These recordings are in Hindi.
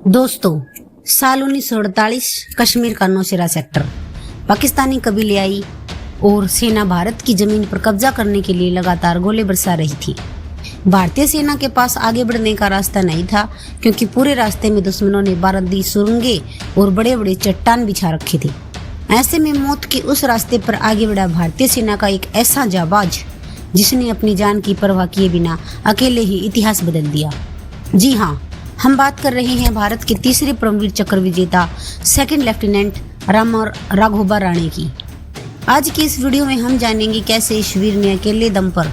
दोस्तों, साल 1948 कश्मीर का नौशेरा सेक्टर पाकिस्तानी कबीले आई और सेना भारत की जमीन पर कब्जा करने के लिए लगातार गोले बरसा रही थी। भारतीय सेना के पास आगे बढ़ने का रास्ता नहीं था क्योंकि पूरे रास्ते में दुश्मनों ने बारूदी सुरंगें और बड़े बड़े चट्टान बिछा रखे थे। ऐसे में मौत के उस रास्ते पर आगे बढ़ा भारतीय सेना का एक ऐसा जाबाज जिसने अपनी जान की परवाह किए बिना अकेले ही इतिहास बदल दिया। जी हाँ, हम बात कर रहे हैं भारत के तीसरे परमवीर चक्र विजेता सेकंड लेफ्टिनेंट राघोबा राणे की। आज की इस वीडियो में हम जानेंगे कैसे इस वीर ने अकेले दम पर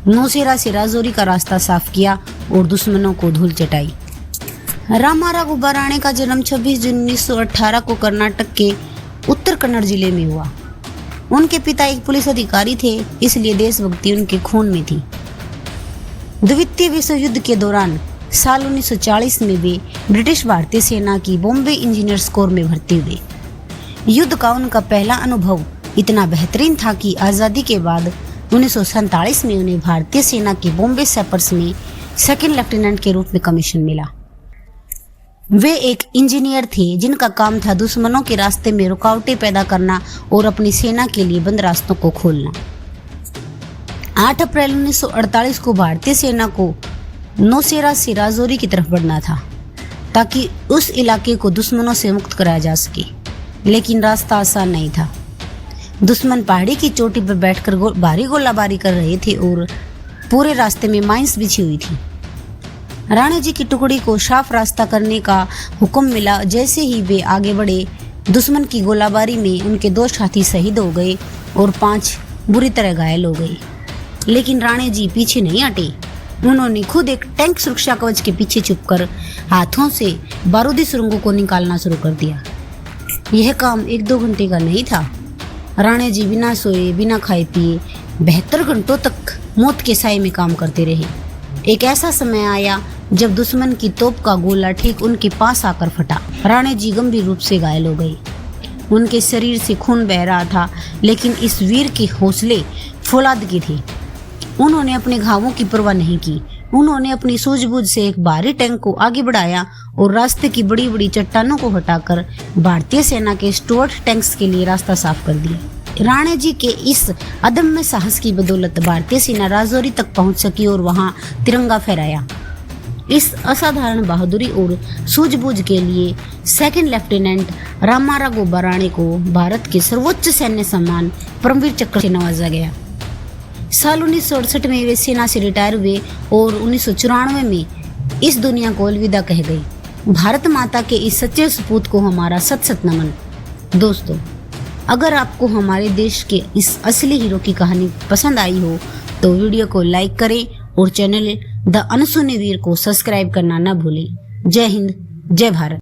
नौशेरा से राजौरी का रास्ता साफ किया और दुश्मनों को धूल चटाई। राघोबा राणे का जन्म 26 जून 1918 को कर्नाटक के उत्तर कन्नड़ जिले में हुआ। उनके पिता एक पुलिस अधिकारी थे, इसलिए देशभक्ति उनके खून में थी। द्वितीय विश्व युद्ध के दौरान साल 1940 में वे ब्रिटिश भारतीय सेना की बॉम्बे इंजीनियर्स कोर में भर्ती हुए। युद्ध का उनका पहला अनुभव इतना बेहतरीन था कि आज़ादी के बाद 1947 में उन्हें भारतीय सेना की बॉम्बे सैपर्स में सेकंड लेफ्टिनेंट के रूप में कमीशन मिला। वे एक इंजीनियर थे जिनका काम था दुश्मनों के रास्ते में रुकावटें पैदा करना और अपनी सेना के लिए बंद रास्तों को खोलना। 8 अप्रैल 1948 को भारतीय सेना को नौशेरा से राजौरी की तरफ बढ़ना था ताकि उस इलाके को दुश्मनों से मुक्त कराया जा सके, लेकिन रास्ता आसान नहीं था। दुश्मन पहाड़ी की चोटी पर बैठकर भारी गोलाबारी कर रहे थे और पूरे रास्ते में माइंस बिछी हुई थी। राणे जी की टुकड़ी को साफ रास्ता करने का हुक्म मिला। जैसे ही वे आगे बढ़े, दुश्मन की गोलाबारी में उनके 2 साथी शहीद हो गए और 5 बुरी तरह घायल हो गए। लेकिन राणे जी पीछे नहीं हटे। उन्होंने खुद एक टैंक सुरक्षा कवच के पीछे छुपकर हाथों से बारूदी सुरंगों को निकालना शुरू कर दिया। यह काम 1-2 घंटे का नहीं था। राणे जी बिना सोए बिना खाए पिए 72 घंटों तक मौत के साए में काम करते रहे। एक ऐसा समय आया जब दुश्मन की तोप का गोला ठीक उनके पास आकर फटा। राणे जी गंभीर रूप से घायल हो गए। उनके शरीर से खून बह रहा था, लेकिन इस वीर के हौसले फौलाद के थे। उन्होंने अपने घावों की परवाह नहीं की। उन्होंने अपनी सूझबूझ से एक भारी टैंक को आगे बढ़ाया और रास्ते की बड़ी बड़ी चट्टानों को हटाकर भारतीय सेना के स्टुअर्ट टैंक्स के लिए रास्ता साफ कर दिया। राणे जी के इस अदम्य साहस की बदौलत भारतीय सेना राजौरी तक पहुंच सकी और वहां तिरंगा फहराया। इस असाधारण बहादुरी और सूझबूझ के लिए सेकंड लेफ्टिनेंट राघोबा राणे को भारत के सर्वोच्च सैन्य सम्मान परमवीर चक्र से नवाजा गया। साल 1968 में वे सेना से रिटायर हुए और 1994 में इस दुनिया को अलविदा कह गए। भारत माता के इस सच्चे सपूत को हमारा सत सत नमन। दोस्तों, अगर आपको हमारे देश के इस असली हीरो की कहानी पसंद आई हो तो वीडियो को लाइक करें और चैनल द अनसुने वीर को सब्सक्राइब करना न भूलें। जय हिंद, जय भारत।